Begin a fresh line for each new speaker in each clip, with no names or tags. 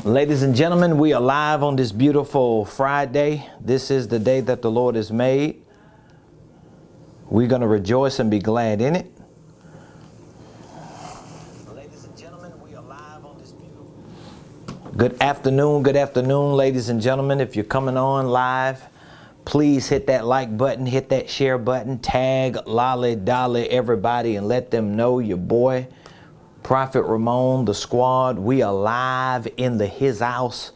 Ladies and gentlemen, we are live on this beautiful Friday. This is the day that the Lord has made. We're going to rejoice and be glad in it. Ladies and gentlemen, we are live on this beautiful... Good afternoon, ladies and gentlemen. If you're coming on live, please hit that like button, hit that share button, tag Lolly Dolly everybody and let them know your boy Prophet Ramon, the squad. We are live in his house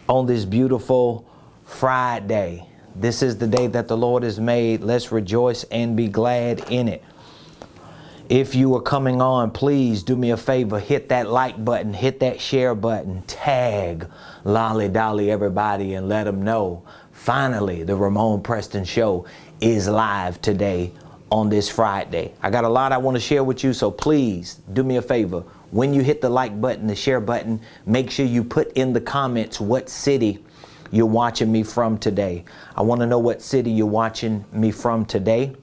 on this beautiful Friday. This is the day that the Lord has made. Let's rejoice and be glad in it. If you are coming on, please do me a favor. Hit that like button, hit that share button, tag Lolly Dolly everybody and let them know. Finally, the Ramonepreston show is live today on this Friday. I got a lot I want to share with you, so please do me a favor. When you hit the like button, the share button, make sure you put in the comments what city you're watching me from today. I want to know what city you're watching me from today.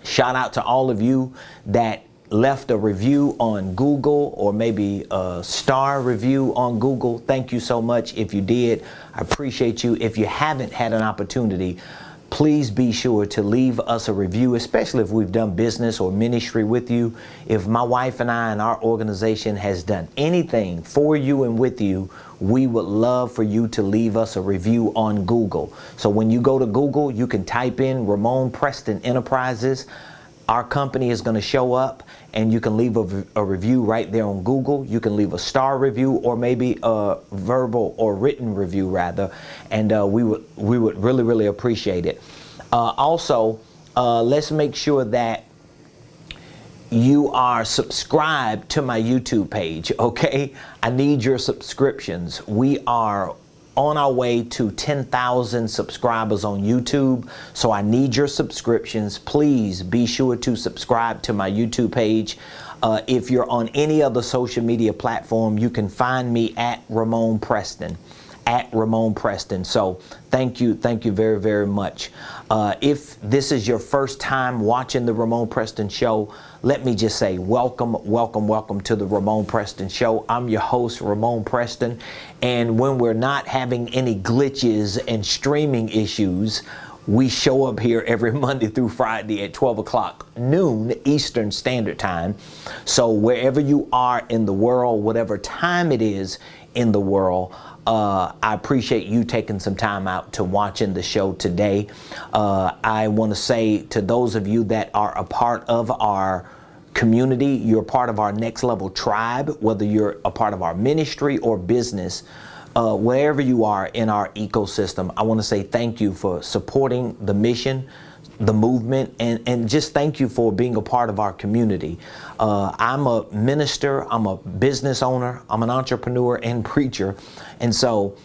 Shout out to all of you that left a review on Google or maybe a star review on Google. Thank you so much. If you did, I appreciate you. If you haven't had an opportunity, please be sure to leave us a review, especially if we've done business or ministry with you. If my wife and I and our organization has done anything for you and with you, we would love for you to leave us a review on Google. So when you go to Google, you can type in Ramonepreston Enterprises. Our company is going to show up and you can leave a review right there on Google. You can leave a star review or maybe a verbal or written review rather. And we would really appreciate it. Also, let's make sure that you are subscribed to my YouTube page, okay? I need your subscriptions. We are on our way to 10,000 subscribers on YouTube. So I need your subscriptions. Please be sure to subscribe to my YouTube page. If you're on any other social media platform, you can find me at Ramonepreston. At Ramonepreston. So thank you very much. If this is your first time watching the Ramonepreston show, let me just say welcome to the Ramonepreston show. I'm your host, Ramonepreston, and when we're not having any glitches and streaming issues, we show up here every Monday through Friday at 12 o'clock noon Eastern Standard Time. So wherever you are in the world, whatever time it is in the world, I appreciate you taking some time out to watching the show today. I want to say to those of you that are a part of our community, you're part of our next level tribe, whether you're a part of our ministry or business, wherever you are in our ecosystem, I want to say thank you for supporting the mission, the movement, and just thank you for being a part of our community. I'm a minister, I'm a business owner, I'm an entrepreneur and preacher. And so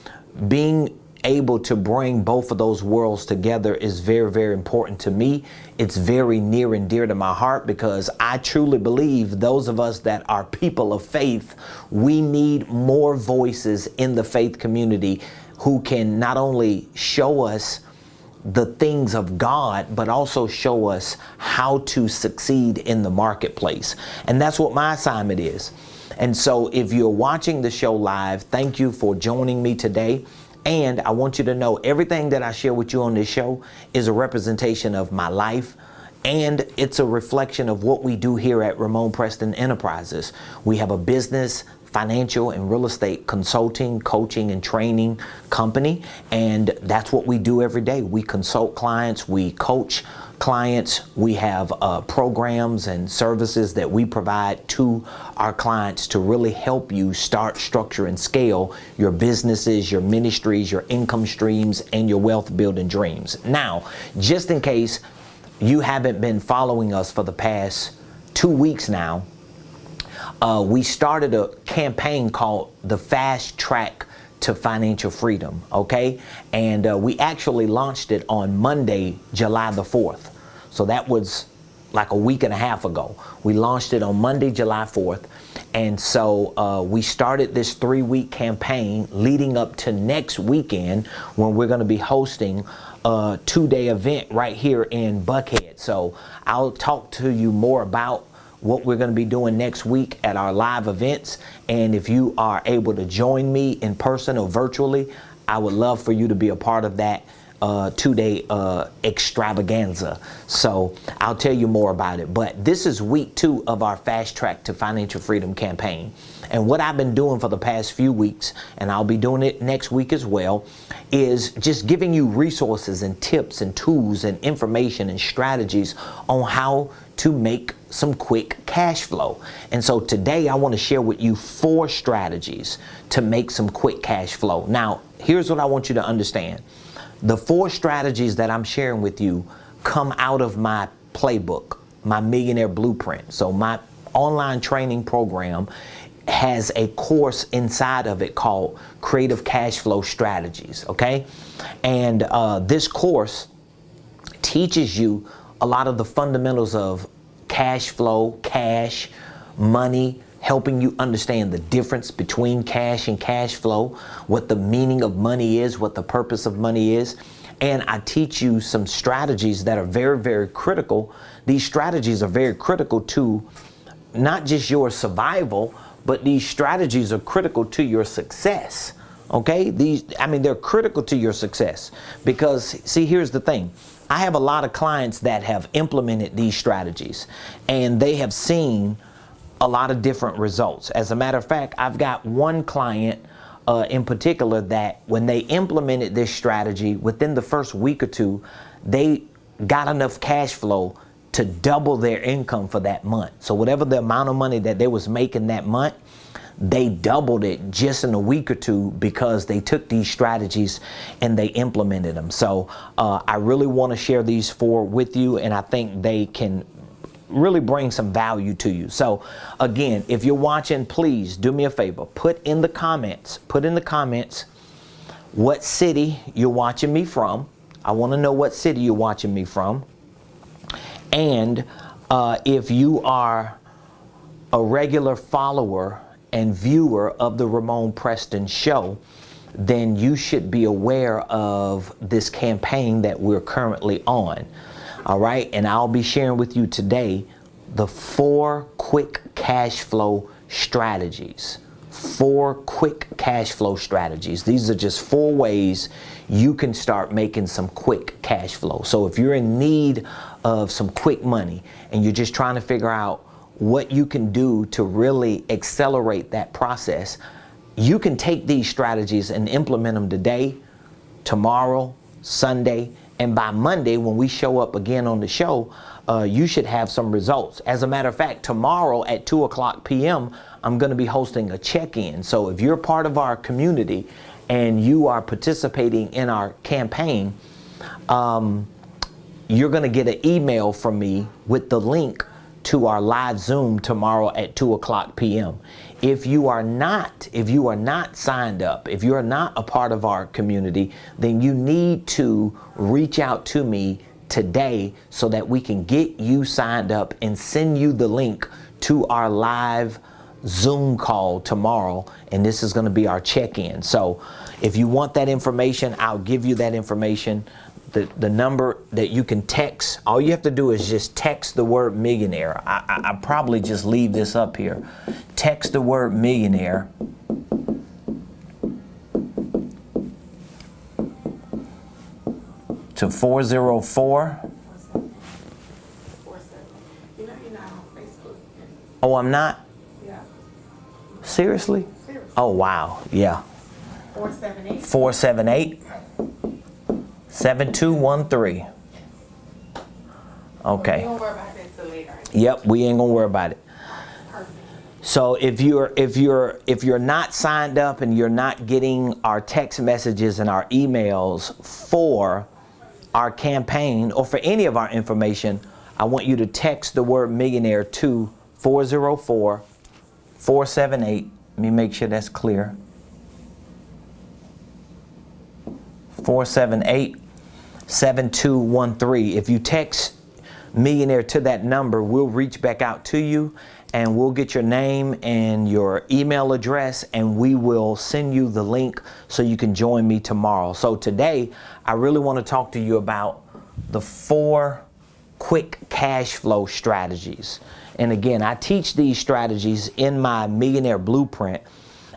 being able to bring both of those worlds together is very important to me. It's very near and dear to my heart because I truly believe those of us that are people of faith, we need more voices in the faith community who can not only show us the things of God, but also show us how to succeed in the marketplace. And that's what my assignment is. And so if you're watching the show live, thank you for joining me today. And I want you to know everything that I share with you on this show is a representation of my life. And it's a reflection of what we do here at Ramonepreston Enterprises. We have a business, financial and real estate consulting, coaching, and training company. And that's what we do every day. We consult clients, we coach clients, we have programs and services that we provide to our clients to really help you start, structure, and scale your businesses, your ministries, your income streams, and your wealth building dreams. Now, just in case you haven't been following us for the past 2 weeks now, we started a campaign called the Fast Track to Financial Freedom, okay? And we actually launched it on Monday, July the 4th. So that was like a week and a half ago. We launched it on Monday, July 4th. And so we started this 3-week campaign leading up to next weekend when we're going to be hosting a 2-day event right here in Buckhead. So I'll talk to you more about what we're going to be doing next week at our live events. And if you are able to join me in person or virtually, I would love for you to be a part of that 2-day extravaganza. So I'll tell you more about it. But this is week 2 of our Fast Track to Financial Freedom campaign. And what I've been doing for the past few weeks, and I'll be doing it next week as well, is just giving you resources and tips and tools and information and strategies on how to make some quick cash flow. And so today I want to share with you 4 strategies to make some quick cash flow. Now, here's what I want you to understand. The 4 strategies that I'm sharing with you come out of my playbook, my Millionaire Blueprint. So my online training program has a course inside of it called Creative Cash Flow Strategies, okay? And this course teaches you a lot of the fundamentals of cash flow, cash, money, helping you understand the difference between cash and cash flow, what the meaning of money is, what the purpose of money is. And I teach you some strategies that are very, very critical. These strategies are very critical to not just your survival, but these strategies are critical to your success. Okay? They're critical to your success because, see, here's the thing. I have a lot of clients that have implemented these strategies and they have seen a lot of different results. As a matter of fact, I've got one client in particular that when they implemented this strategy, within the first week or 2, they got enough cash flow to double their income for that month. So whatever the amount of money that they was making that month, they doubled it just in a week or 2 because they took these strategies and they implemented them. So I really want to share these 4 with you, and I think they can really bring some value to you. So again, if you're watching, please do me a favor, put in the comments what city you're watching me from. I want to know what city you're watching me from. And if you are a regular follower and viewer of the Ramonepreston show, then you should be aware of this campaign that we're currently on. All right, and I'll be sharing with you today the 4 quick cash flow strategies. 4 quick cash flow strategies. These are just 4 ways you can start making some quick cash flow. So if you're in need of some quick money and you're just trying to figure out what you can do to really accelerate that process, you can take these strategies and implement them today, tomorrow, Sunday, and by Monday, when we show up again on the show, you should have some results. As a matter of fact, tomorrow at 2:00 p.m., I'm going to be hosting a check-in. So if you're part of our community and you are participating in our campaign, you're going to get an email from me with the link to our live Zoom tomorrow at 2:00 p.m. If you are not signed up, if you are not a part of our community, then you need to reach out to me today so that we can get you signed up and send you the link to our live Zoom call tomorrow. And this is going to be our check-in. So if you want that information, I'll give you that information. The number that you can text, all you have to do is just text the word millionaire. I probably just leave this up here. Text the word millionaire to 404.
You're not on Facebook.
Oh, I'm not?
Yeah.
Seriously? Oh, wow. Yeah. 478 7213. Okay.
We won't worry about that until later.
Yep, we ain't gonna worry about it.
Perfect.
So if you're not signed up and you're not getting our text messages and our emails for our campaign or for any of our information, I want you to text the word millionaire to 404-478. Let me make sure that's clear. 478-7213. If you text millionaire to that number, we'll reach back out to you and we'll get your name and your email address and we will send you the link so you can join me tomorrow. So today, I really want to talk to you about the 4 quick cash flow strategies. And again, I teach these strategies in my Millionaire Blueprint,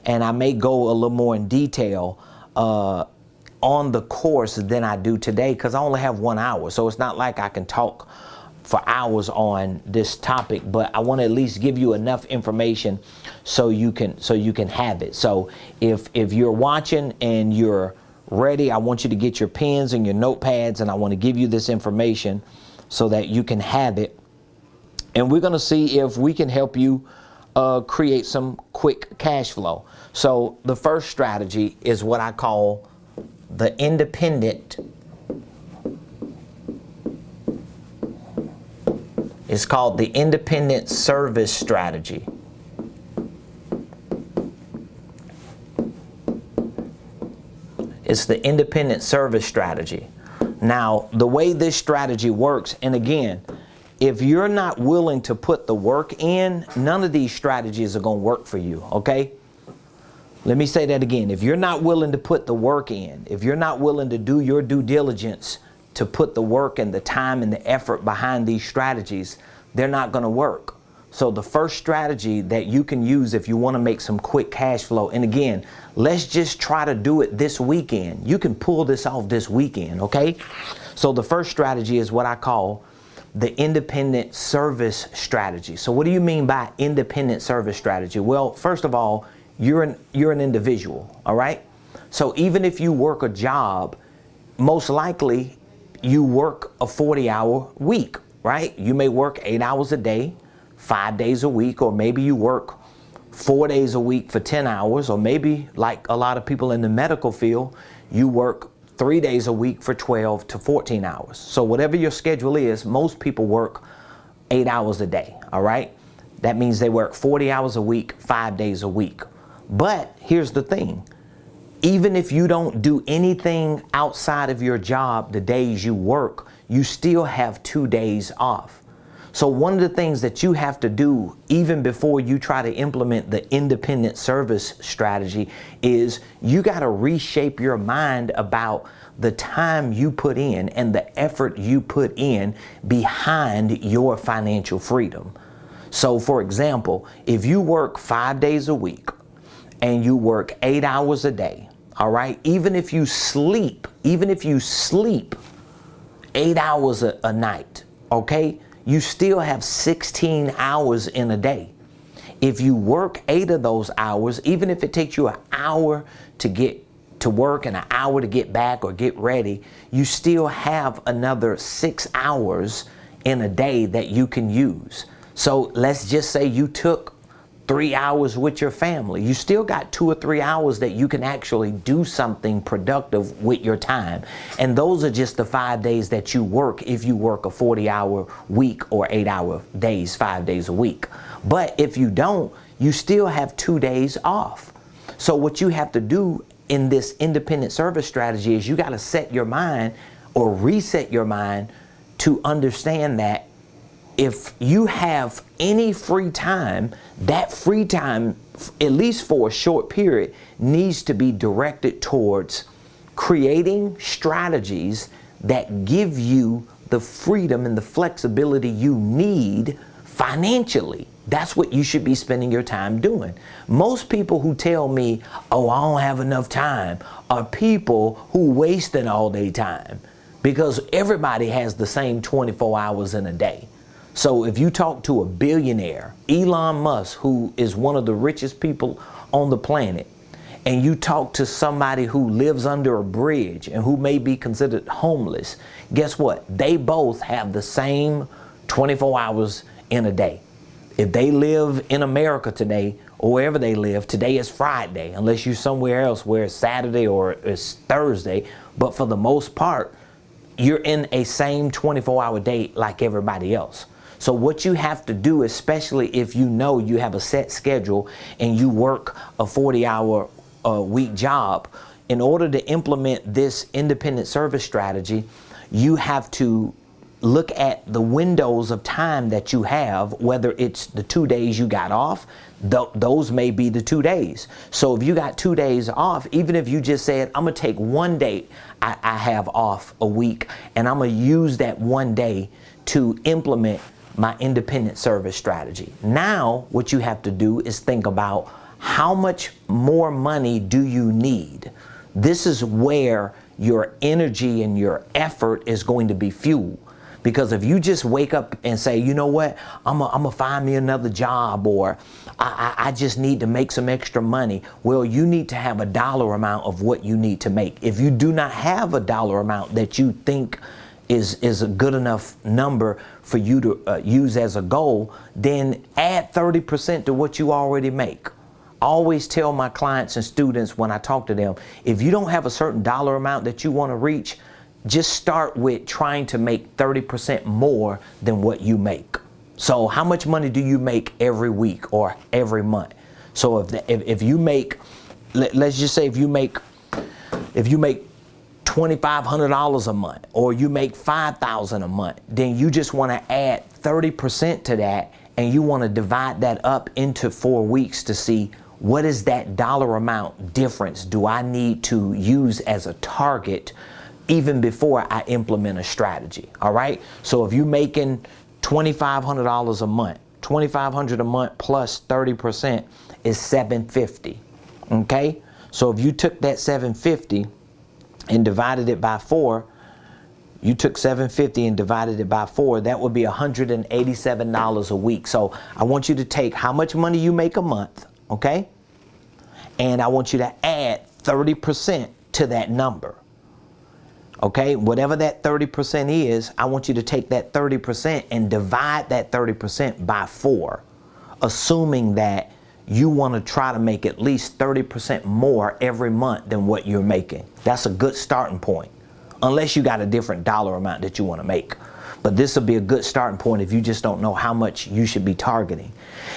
and I may go a little more in detail on the course than I do today, because I only have 1 hour. So it's not like I can talk for hours on this topic, but I want to at least give you enough information so you can have it. So if you're watching and you're ready, I want you to get your pens and your notepads, and I want to give you this information so that you can have it. And we're going to see if we can help you create some quick cash flow. So the first strategy is what I call the independent. It's called the independent service strategy. It's the independent service strategy. Now, the way this strategy works, and again, if you're not willing to put the work in, none of these strategies are going to work for you, okay? Let me say that again. If you're not willing to put the work in, if you're not willing to do your due diligence to put the work and the time and the effort behind these strategies, they're not going to work. So the first strategy that you can use if you want to make some quick cash flow, and again, let's just try to do it this weekend. You can pull this off this weekend, okay? So the first strategy is what I call the independent service strategy. So what do you mean by independent service strategy? Well, first of all, you're an individual, all right? So even if you work a job, most likely you work a 40-hour week, right? You may work 8 hours a day, 5 days a week, or maybe you work 4 days a week for 10 hours, or maybe like a lot of people in the medical field, you work 3 days a week for 12 to 14 hours. So whatever your schedule is, most people work 8 hours a day, all right? That means they work 40 hours a week, 5 days a week. But here's the thing. Even if you don't do anything outside of your job the days you work, you still have 2 days off. So one of the things that you have to do even before you try to implement the independent service strategy is you got to reshape your mind about the time you put in and the effort you put in behind your financial freedom. So for example, if you work 5 days a week and you work 8 hours a day, all right, even if you sleep 8 hours a night, okay, you still have 16 hours in a day. If you work 8 of those hours, even if it takes you an hour to get to work and an hour to get back or get ready, you still have another 6 hours in a day that you can use. So let's just say you took 3 hours with your family. You still got 2 or 3 hours that you can actually do something productive with your time. And those are just the 5 days that you work if you work a 40-hour week or 8-hour days, 5 days a week. But if you don't, you still have 2 days off. So what you have to do in this independent service strategy is you got to set your mind or reset your mind to understand that if you have any free time, that free time, at least for a short period, needs to be directed towards creating strategies that give you the freedom and the flexibility you need financially. That's what you should be spending your time doing. Most people who tell me, oh, I don't have enough time, are people who wasting all their time, because everybody has the same 24 hours in a day. So if you talk to a billionaire, Elon Musk, who is one of the richest people on the planet, and you talk to somebody who lives under a bridge and who may be considered homeless, guess what? They both have the same 24 hours in a day. If they live in America today, or wherever they live, today is Friday, unless you're somewhere else where it's Saturday or it's Thursday. But for the most part, you're in a same 24-hour day like everybody else. So what you have to do, especially if you know you have a set schedule and you work a 40-hour week job, in order to implement this independent service strategy, you have to look at the windows of time that you have, whether it's the 2 days you got off, those may be the 2 days. So if you got 2 days off, even if you just said, I'm gonna take 1 day I have off a week, and I'm gonna use that 1 day to implement my independent service strategy. Now, what you have to do is think about how much more money do you need? This is where your energy and your effort is going to be fueled. Because if you just wake up and say, you know what, I'm gonna find me another job, or I just need to make some extra money. Well, you need to have a dollar amount of what you need to make. If you do not have a dollar amount that you think is a good enough number for you to use as a goal, then add 30% to what you already make. I always tell my clients and students when I talk to them, if you don't have a certain dollar amount that you want to reach, just start with trying to make 30% more than what you make. So how much money do you make every week or every month? So if you make, let's just say if you make $2,500 a month, or you make $5,000 a month, then you just want to add 30% to that, and you want to divide that up into 4 weeks to see what is that dollar amount difference do I need to use as a target even before I implement a strategy. All right. So if you're making $2,500 a month, $2,500 a month plus 30% is $750. Okay. So if you took that $750 and divided it by 4, you took $750 and divided it by 4, that would be $187 a week. So I want you to take how much money you make a month, okay? And I want you to add 30% to that number, okay? Whatever that 30% is, I want you to take that 30% and divide that 30% by 4, assuming that you want to try to make at least 30% more every month than what you're making. That's a good starting point, unless you got a different dollar amount that you want to make. But this will be a good starting point if you just don't know how much you should be targeting.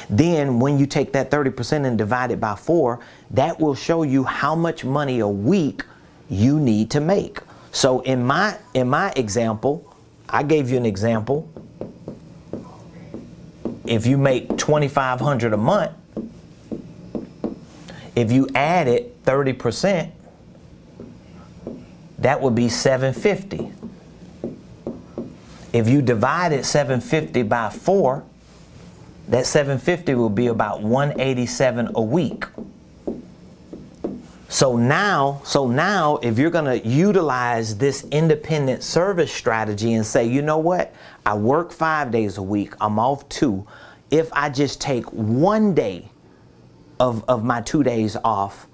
Then when you take that 30% and divide it by 4, that will show you how much money a week you need to make. So in my example, I gave you an example. If you make $2,500 a month, if you added 30%, that would be $750. If you divided $750 by 4, that $750 will be about $187 a week. So now if you're going to utilize this independent service strategy and say, you know what, I work 5 days a week, I'm off 2. If I just take 1 day of my 2 days off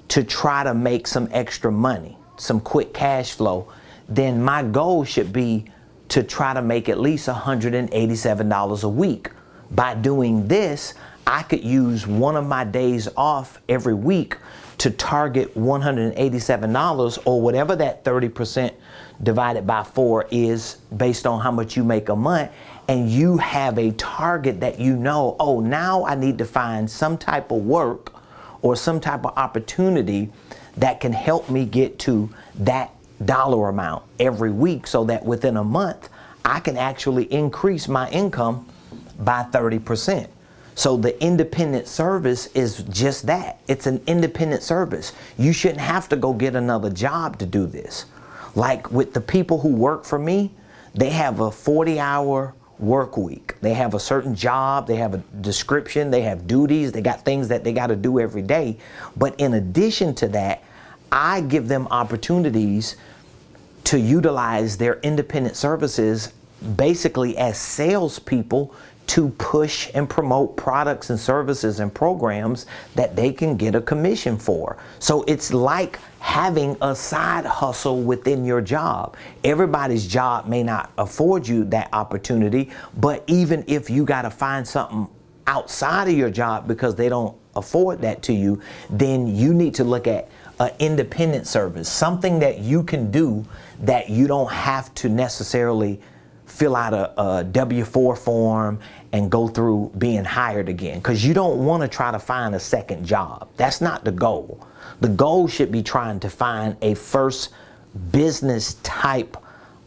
to try to make some extra money, some quick cash flow, then my goal should be to try to make at least $187 a week. By doing this, I could use one of my days off every week to target $187, or whatever that 30% divided by 4 is based on how much you make a month. And you have a target that you know, oh, now I need to find some type of work or some type of opportunity that can help me get to that dollar amount every week, so that within a month I can actually increase my income by 30%. So the independent service is just that. It's an independent service. You shouldn't have to go get another job to do this. Like with the people who work for me, they have a 40-hour work week. They have a certain job, they have a description, they have duties, they got things that they got to do every day. But in addition to that, I give them opportunities to utilize their independent services basically as salespeople to push and promote products and services and programs that they can get a commission for. So it's like having a side hustle within your job. Everybody's job may not afford you that opportunity, but even if you got to find something outside of your job because they don't afford that to you, then you need to look at an independent service, something that you can do that you don't have to necessarily fill out a W-4 form and go through being hired again, because you don't want to try to find a second job. That's not the goal. The goal should be trying to find a first business type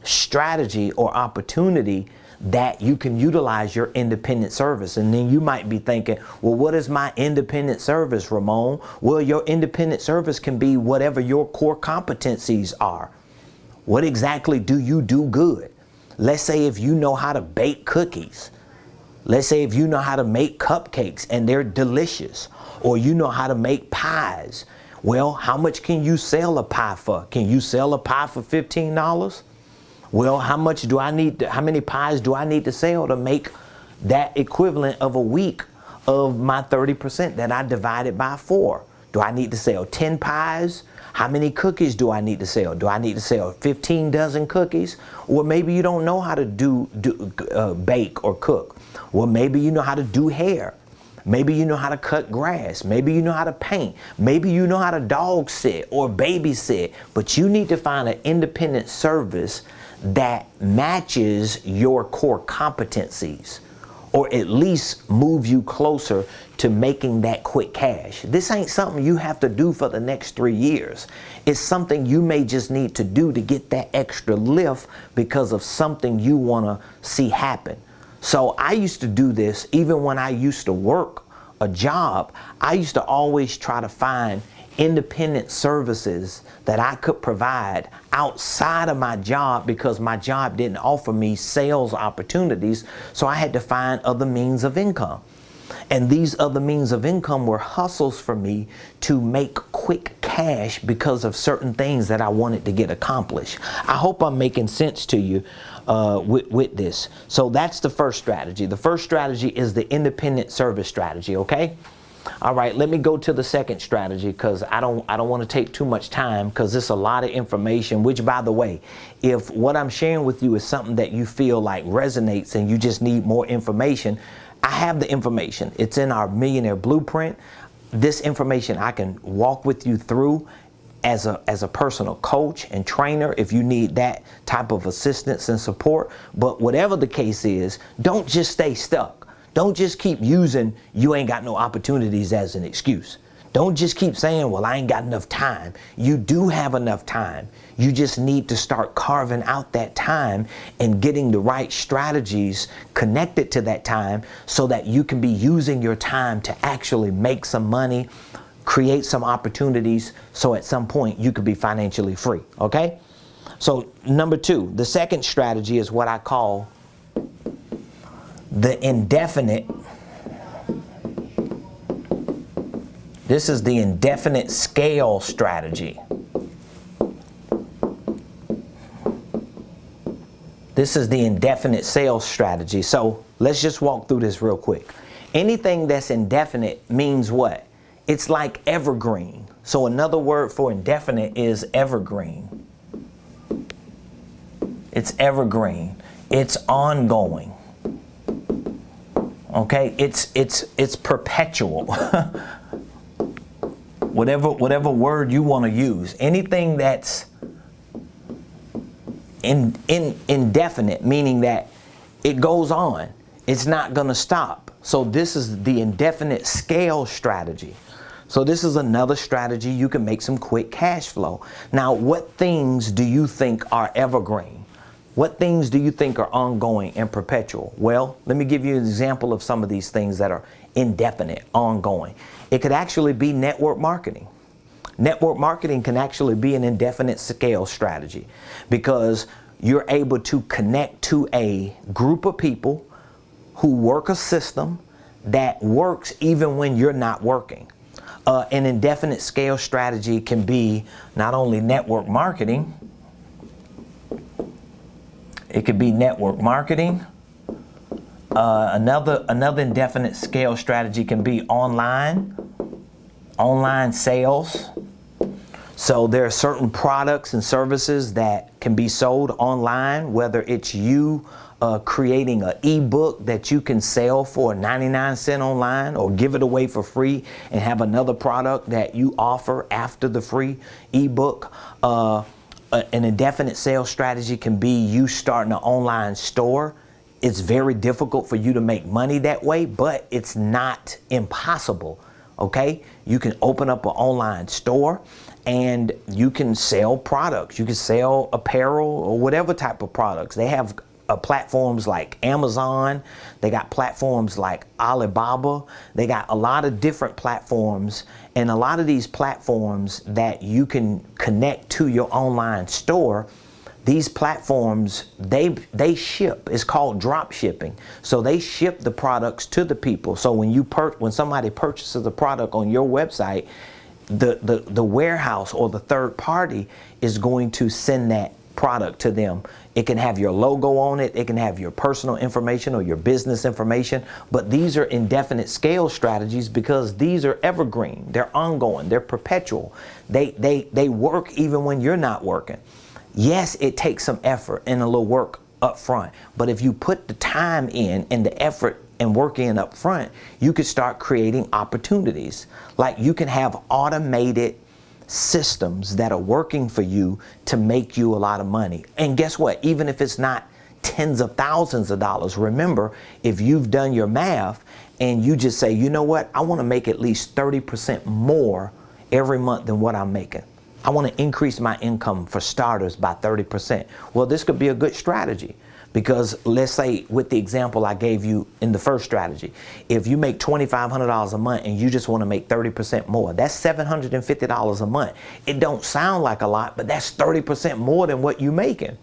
strategy or opportunity that you can utilize your independent service. And then you might be thinking, well, what is my independent service, Ramon? Well, your independent service can be whatever your core competencies are. What exactly do you do good? Let's say if you know how to bake cookies, Let's say if you know how to make cupcakes and they're delicious, or you know how to make pies. Well, how much can you sell a pie for? Can you sell a pie for $15? Well, how many pies do I need to sell to make that equivalent of a week of my 30% that I divided by 4? Do I need to sell 10 pies? How many cookies do I need to sell? Do I need to sell 15 dozen cookies? Or maybe you don't know how to bake or cook. Well, maybe you know how to do hair. Maybe you know how to cut grass. Maybe you know how to paint. Maybe you know how to dog sit or babysit. But you need to find an independent service that matches your core competencies, or at least move you closer to making that quick cash. This ain't something you have to do for the next 3 years. It's something you may just need to do to get that extra lift because of something you want to see happen. So I used to do this even when I used to work a job. I used to always try to find independent services that I could provide outside of my job because my job didn't offer me sales opportunities. So I had to find other means of income. And these other means of income were hustles for me to make quick cash because of certain things that I wanted to get accomplished. I hope I'm making sense to you with this. So that's the first strategy. The first strategy is the independent service strategy, okay? All right, let me go to the second strategy because I don't want to take too much time because it's a lot of information, which, by the way, if what I'm sharing with you is something that you feel like resonates and you just need more information, I have the information. It's in our Millionaire Blueprint. This information I can walk with you through as a personal coach and trainer if you need that type of assistance and support. But whatever the case is, don't just stay stuck. Don't just keep using you ain't got no opportunities as an excuse. Don't just keep saying, well, I ain't got enough time. You do have enough time. You just need to start carving out that time and getting the right strategies connected to that time so that you can be using your time to actually make some money, create some opportunities, so at some point you could be financially free, okay? So number 2, the second strategy is what I call the indefinite. This is the indefinite scale strategy. This is the indefinite sales strategy. So let's just walk through this real quick. Anything that's indefinite means what? It's like evergreen. So another word for indefinite is evergreen. It's evergreen. It's ongoing. Okay, it's perpetual. whatever word you want to use. Anything that's indefinite, meaning that it goes on. It's not going to stop. So this is the indefinite scale strategy. So this is another strategy you can make some quick cash flow. Now, what things do you think are evergreen? What things do you think are ongoing and perpetual? Well, let me give you an example of some of these things that are indefinite, ongoing. It could actually be network marketing. Network marketing can actually be an indefinite scale strategy because you're able to connect to a group of people who work a system that works even when you're not working. An indefinite scale strategy can be not only network marketing. It could be network marketing. Another indefinite scale strategy can be online sales. So there are certain products and services that can be sold online, whether it's you creating an ebook that you can sell for 99 cents online or give it away for free and have another product that you offer after the free ebook. An indefinite sales strategy can be you starting an online store. It's very difficult for you to make money that way, but it's not impossible. Okay, you can open up an online store and you can sell products. You can sell apparel or whatever type of products. They have platforms like Amazon. They got platforms like Alibaba. They got a lot of different platforms, and a lot of these platforms that you can connect to your online store, these platforms, they ship. It's called drop shipping. So they ship the products to the people. So when somebody purchases the product on your website, the warehouse or the third party is going to send that product to them. It can have your logo on it. It can have your personal information or your business information. But these are indefinite scale strategies because these are evergreen. They're ongoing. They're perpetual. They work even when you're not working. Yes, it takes some effort and a little work up front. But if you put the time in and the effort and work in up front, you could start creating opportunities. Like you can have automated systems that are working for you to make you a lot of money. And guess what? Even if it's not tens of thousands of dollars, remember, if you've done your math and you just say, you know what, I want to make at least 30% more every month than what I'm making. I want to increase my income for starters by 30%. Well, this could be a good strategy because let's say with the example I gave you in the first strategy, if you make $2,500 a month and you just want to make 30% more, that's $750 a month. It don't sound like a lot, but that's 30% more than what you're making.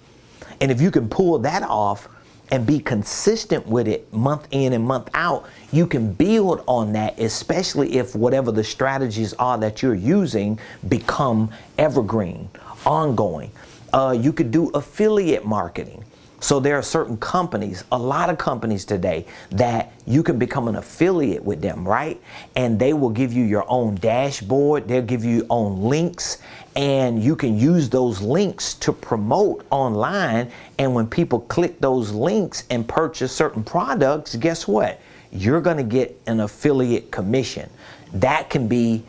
And if you can pull that off and be consistent with it month in and month out, you can build on that, especially if whatever the strategies are that you're using become evergreen, ongoing. You could do affiliate marketing. So there are certain companies, a lot of companies today, that you can become an affiliate with them, right? And they will give you your own dashboard. They'll give you your own links, and you can use those links to promote online. And when people click those links and purchase certain products, guess what? You're going to get an affiliate commission. That can be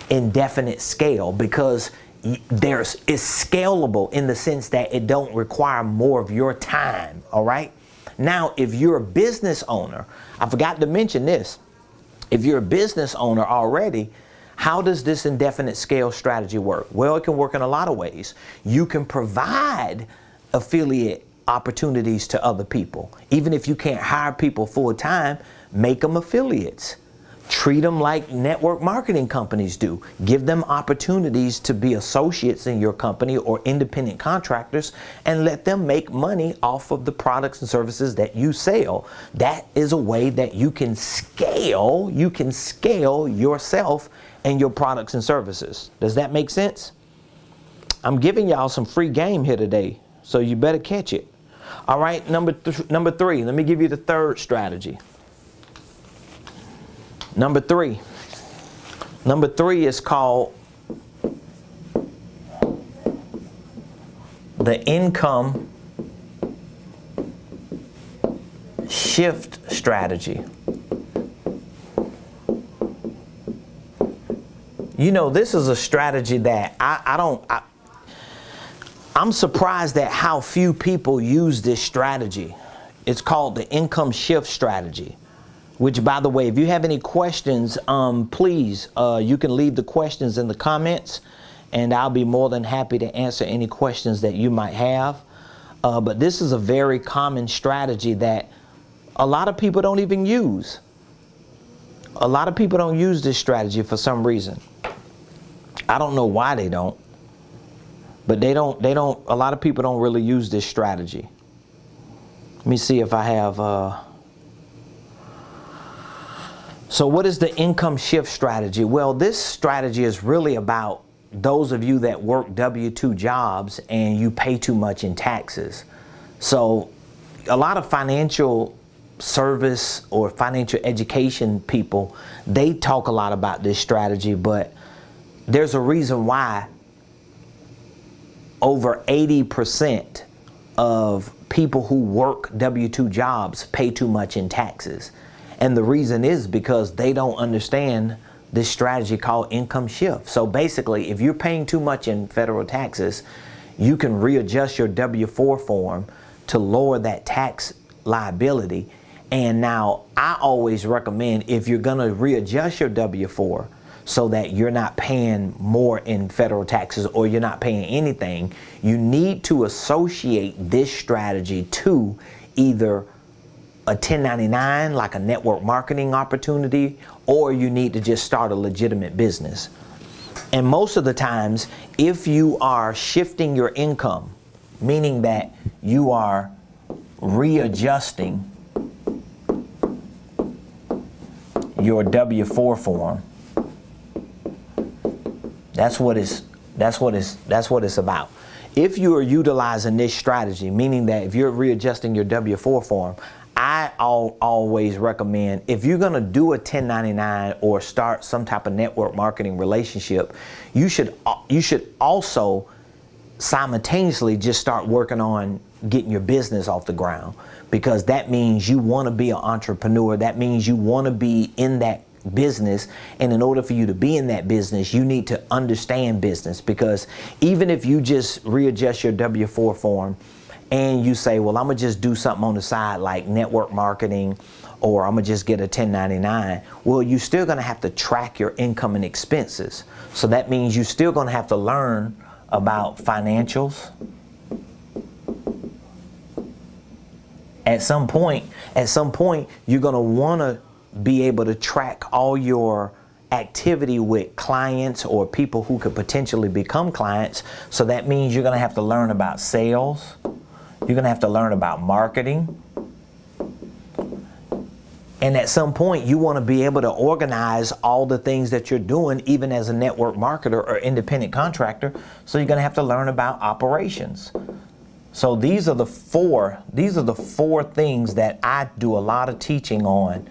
indefinite scale because it's scalable in the sense that it don't require more of your time. All right. Now, if you're a business owner, I forgot to mention this. If you're a business owner already, how does this indefinite scale strategy work? Well, it can work in a lot of ways. You can provide affiliate opportunities to other people. Even if you can't hire people full time, make them affiliates. Treat them like network marketing companies do. Give them opportunities to be associates in your company or independent contractors and let them make money off of the products and services that you sell. That is a way that you can scale yourself and your products and services. Does that make sense? I'm giving y'all some free game here today, so you better catch it. All right, number three, let me give you the third strategy. Number three is called the income shift strategy. You know, this is a strategy that I'm surprised at how few people use this strategy. It's called the income shift strategy. Which, by the way, if you have any questions, please, you can leave the questions in the comments, and I'll be more than happy to answer any questions that you might have. But this is a very common strategy that a lot of people don't even use. A lot of people don't use this strategy for some reason. I don't know why they don't, but a lot of people don't really use this strategy. Let me see if I have, So what is the income shift strategy? Well, this strategy is really about those of you that work W-2 jobs and you pay too much in taxes. So a lot of financial service or financial education people, they talk a lot about this strategy, but there's a reason why over 80% of people who work W-2 jobs pay too much in taxes. And the reason is because they don't understand this strategy called income shift. So basically, if you're paying too much in federal taxes, you can readjust your W-4 form to lower that tax liability. And now I always recommend, if you're going to readjust your W-4 so that you're not paying more in federal taxes or you're not paying anything, you need to associate this strategy to either a 1099, like a network marketing opportunity, or you need to just start a legitimate business. And most of the times, if you are shifting your income meaning that you are readjusting your W-4 form. That's what it's about. If you are utilizing this strategy, meaning that if you're readjusting your W-4 form, I always recommend, if you're going to do a 1099 or start some type of network marketing relationship, you should also simultaneously just start working on getting your business off the ground, because that means you want to be an entrepreneur. That means you want to be in that business, and in order for you to be in that business, you need to understand business, because even if you just readjust your W-4 form and you say, well, I'm gonna just do something on the side like network marketing, or I'm gonna just get a 1099, well, you're still gonna have to track your income and expenses. So that means you're still gonna have to learn about financials. At some point, you're gonna wanna be able to track all your activity with clients or people who could potentially become clients. So that means you're gonna have to learn about sales. You're gonna have to learn about marketing. And at some point, you wanna be able to organize all the things that you're doing, even as a network marketer or independent contractor. So you're gonna have to learn about operations. So these are the four things that I do a lot of teaching on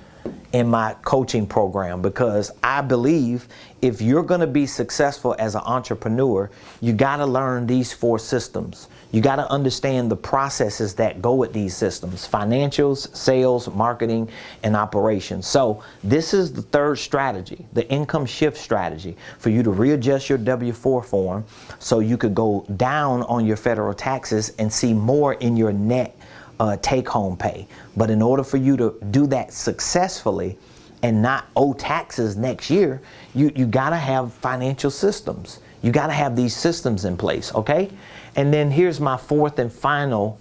in my coaching program, because I believe if you're going to be successful as an entrepreneur, you got to learn these 4 systems. You got to understand the processes that go with these systems: financials, sales, marketing, and operations. So this is the third strategy, the income shift strategy, for you to readjust your W-4 form so you could go down on your federal taxes and see more in your net take-home pay. But in order for you to do that successfully and not owe taxes next year, you gotta have financial systems. You gotta have these systems in place, okay? And then here's my 4th and final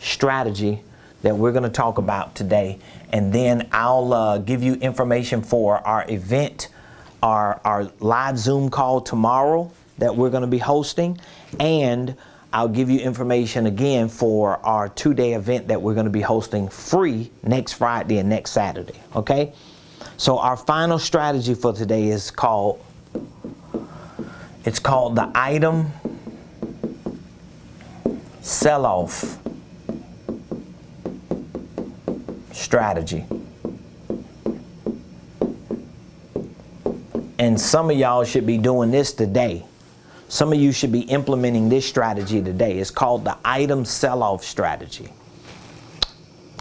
strategy that we're gonna talk about today. And then I'll give you information for our event, our live Zoom call tomorrow that we're gonna be hosting, and I'll give you information again for our 2-day event that we're going to be hosting free next Friday and next Saturday, okay? So our final strategy for today is called the item sell-off strategy. And some of y'all should be doing this today. Some of you should be implementing this strategy today. It's called the item sell-off strategy.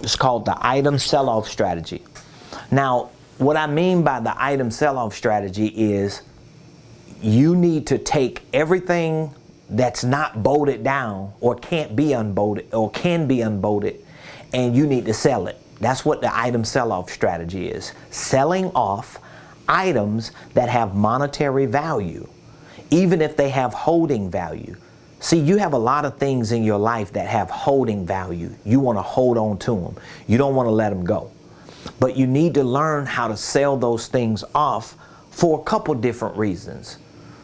It's called the item sell-off strategy. Now, what I mean by the item sell-off strategy is you need to take everything that's not bolted down or can't be unbolted or can be unbolted, and you need to sell it. That's what the item sell-off strategy is. Selling off items that have monetary value, even if they have holding value. See, you have a lot of things in your life that have holding value. You want to hold on to them. You don't want to let them go. But you need to learn how to sell those things off for a couple different reasons.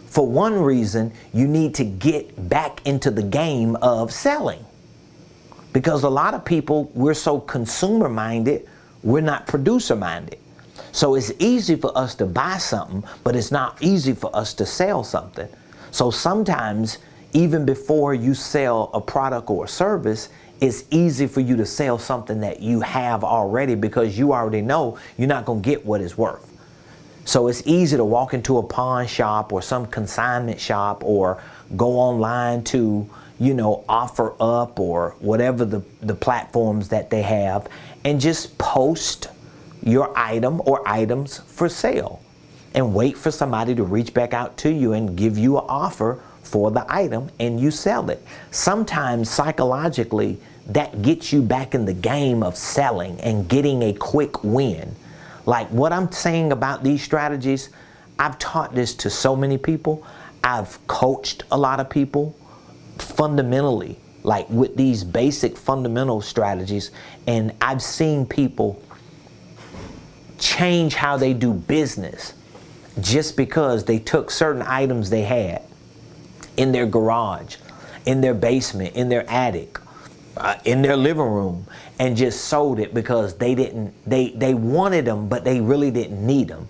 For one reason, you need to get back into the game of selling. Because a lot of people, we're so consumer minded, we're not producer minded. So it's easy for us to buy something, but it's not easy for us to sell something. So sometimes, even before you sell a product or a service, it's easy for you to sell something that you have already, because you already know you're not going to get what it's worth. So it's easy to walk into a pawn shop or some consignment shop, or go online to, OfferUp or whatever the platforms that they have, and just post your item or items for sale and wait for somebody to reach back out to you and give you an offer for the item, and you sell it. Sometimes psychologically that gets you back in the game of selling and getting a quick win. Like what I'm saying about these strategies, I've taught this to so many people. I've coached a lot of people fundamentally, like with these basic fundamental strategies, and I've seen people change how they do business just because they took certain items they had in their garage in their basement, in their attic, in their living room, and just sold it because they wanted them, but they really didn't need them.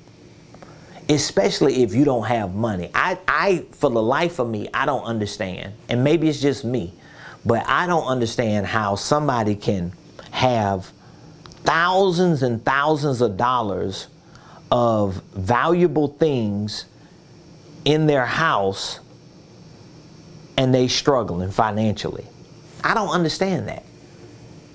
Especially if you don't have money. I, for the life of me, I don't understand. And maybe it's just me, but I don't understand how somebody can have thousands and thousands of dollars of valuable things in their house and they struggling financially. I don't understand that.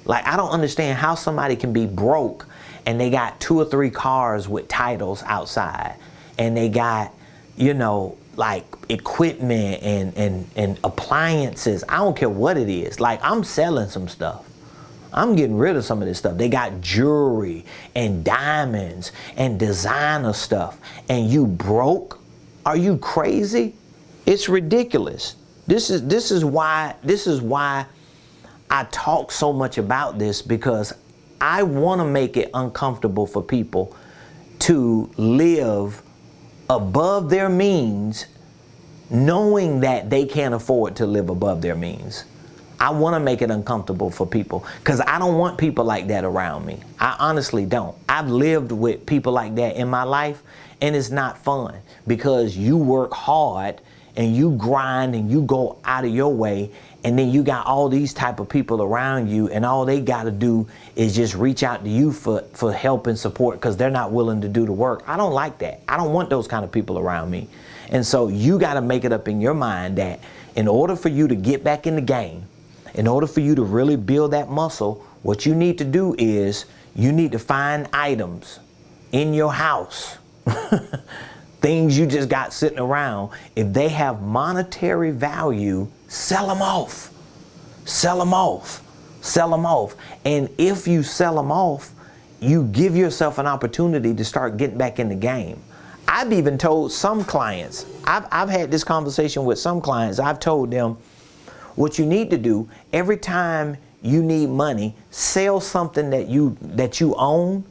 Like, I don't understand how somebody can be broke and they got 2 or 3 cars with titles outside, and they got, you know, like equipment and appliances. I don't care what it is. Like, I'm selling some stuff. I'm getting rid of some of this stuff. They got jewelry and diamonds and designer stuff. And you broke? Are you crazy? It's ridiculous. This is why I talk so much about this, because I want to make it uncomfortable for people to live above their means, knowing that they can't afford to live above their means. I want to make it uncomfortable for people, because I don't want people like that around me. I honestly don't. I've lived with people like that in my life, and it's not fun, because you work hard and you grind and you go out of your way, and then you got all these type of people around you, and all they got to do is just reach out to you for help and support, because they're not willing to do the work. I don't like that. I don't want those kind of people around me. And so you got to make it up in your mind that in order for you to get back in the game, in order for you to really build that muscle, what you need to do is you need to find items in your house, things you just got sitting around. If they have monetary value, sell them off. Sell them off. Sell them off. And if you sell them off, you give yourself an opportunity to start getting back in the game. I've even told some clients, I've had this conversation with some clients. I've told them, what you need to do, every time you need money, sell something that you own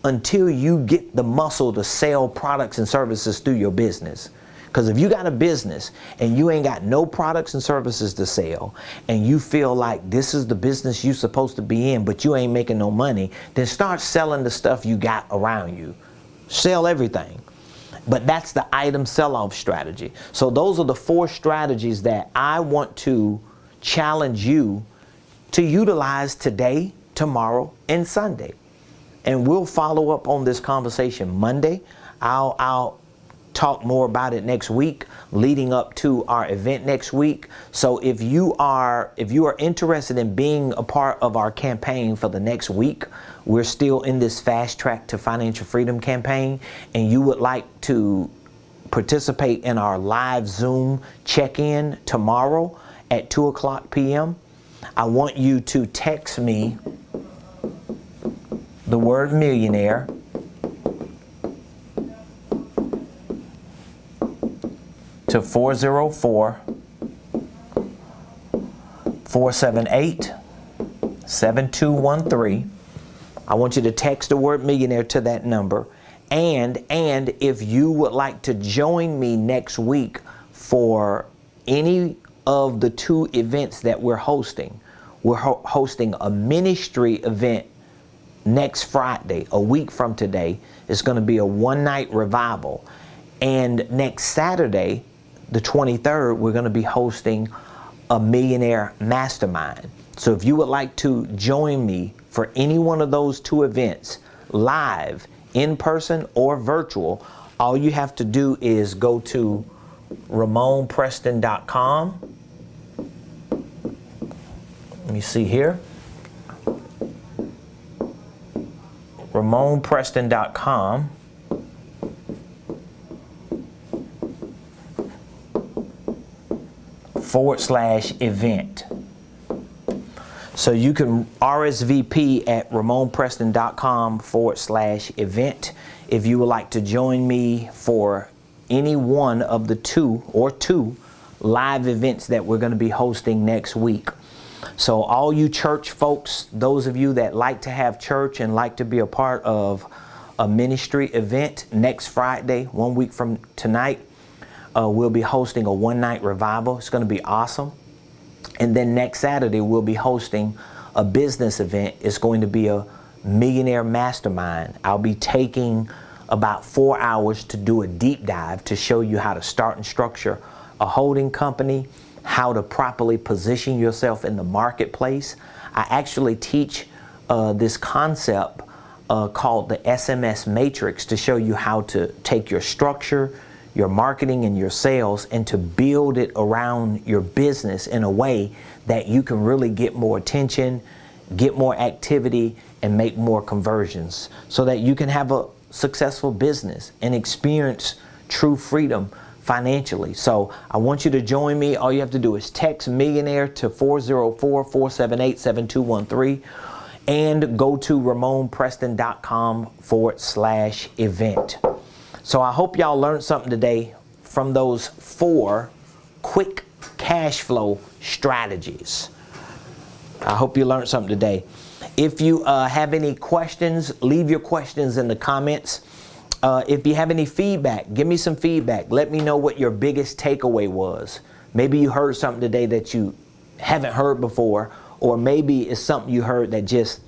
until you get the muscle to sell products and services through your business. Because if you got a business and you ain't got no products and services to sell, and you feel like this is the business you're supposed to be in, but you ain't making no money, then start selling the stuff you got around you. Sell everything. But that's the item sell-off strategy. So those are the 4 strategies that I want to challenge you to utilize today, tomorrow, and Sunday. And we'll follow up on this conversation Monday. I'll talk more about it next week, leading up to our event next week. So if you are interested in being a part of our campaign for the next week, we're still in this Fast Track to Financial Freedom campaign, and you would like to participate in our live Zoom check-in tomorrow at 2:00 p.m., I want you to text me the word millionaire to 404-478-7213. I want you to text the word millionaire to that number. And if you would like to join me next week for any of the 2 events that we're hosting a ministry event next Friday, a week from today. It's going to be a one-night revival. And next Saturday, the 23rd, we're going to be hosting a millionaire mastermind. So if you would like to join me for any one of those 2 events, live, in person, or virtual, all you have to do is go to Ramonepreston.com. Let me see here. Ramonepreston.com. /event. So you can RSVP at Ramonepreston.com /event if you would like to join me for any one of the 2 live events that we're going to be hosting next week. So all you church folks, those of you that like to have church and like to be a part of a ministry event, next Friday, 1 week from tonight, we'll be hosting a one-night revival. It's going to be awesome. And then next Saturday, we'll be hosting a business event. It's going to be a millionaire mastermind. I'll be taking about 4 hours to do a deep dive to show you how to start and structure a holding company, how to properly position yourself in the marketplace. I actually teach this concept called the SMS matrix to show you how to take your structure, your marketing, and your sales, and to build it around your business in a way that you can really get more attention, get more activity, and make more conversions so that you can have a successful business and experience true freedom financially. So I want you to join me. All you have to do is text millionaire to 404-478-7213 and go to Ramonepreston.com/event. So I hope y'all learned something today from those 4 quick cash flow strategies. I hope you learned something today. If you have any questions, leave your questions in the comments. If you have any feedback, give me some feedback. Let me know what your biggest takeaway was. Maybe you heard something today that you haven't heard before, or maybe it's something you heard that just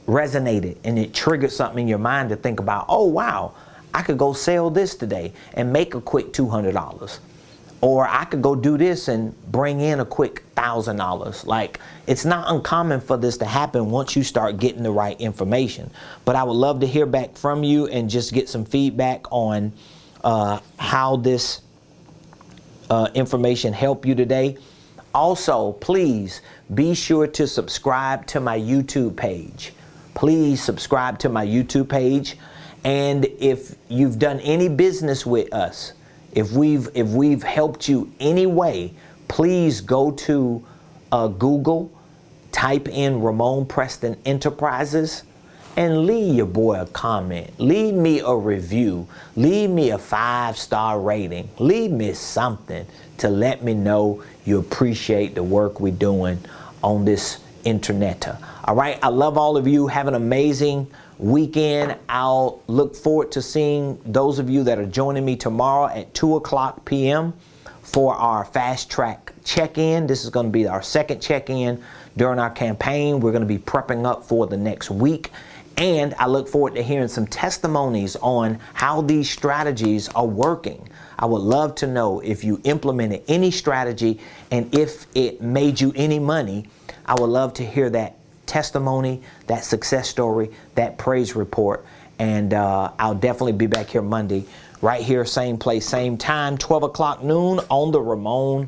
resonated and it triggered something in your mind to think about, oh wow, I could go sell this today and make a quick $200. Or I could go do this and bring in a quick $1,000. Like, it's not uncommon for this to happen once you start getting the right information. But I would love to hear back from you and just get some feedback on how this information helped you today. Also, please be sure to subscribe to my YouTube page. Please subscribe to my YouTube page. And if you've done any business with us, if we've helped you any way, please go to Google, type in Ramonepreston Enterprises, and leave your boy a comment. Leave me a review. Leave me a 5-star rating. Leave me something to let me know you appreciate the work we're doing on this internet. All right, I love all of you. Have an amazing weekend. I'll look forward to seeing those of you that are joining me tomorrow at 2:00 p.m. for our fast track check-in. This is going to be our second check-in during our campaign. We're going to be prepping up for the next week. And I look forward to hearing some testimonies on how these strategies are working. I would love to know if you implemented any strategy and if it made you any money. I would love to hear that testimony, that success story, that praise report. And I'll definitely be back here Monday, right here, same place, same time, 12 o'clock noon on the Ramonepreston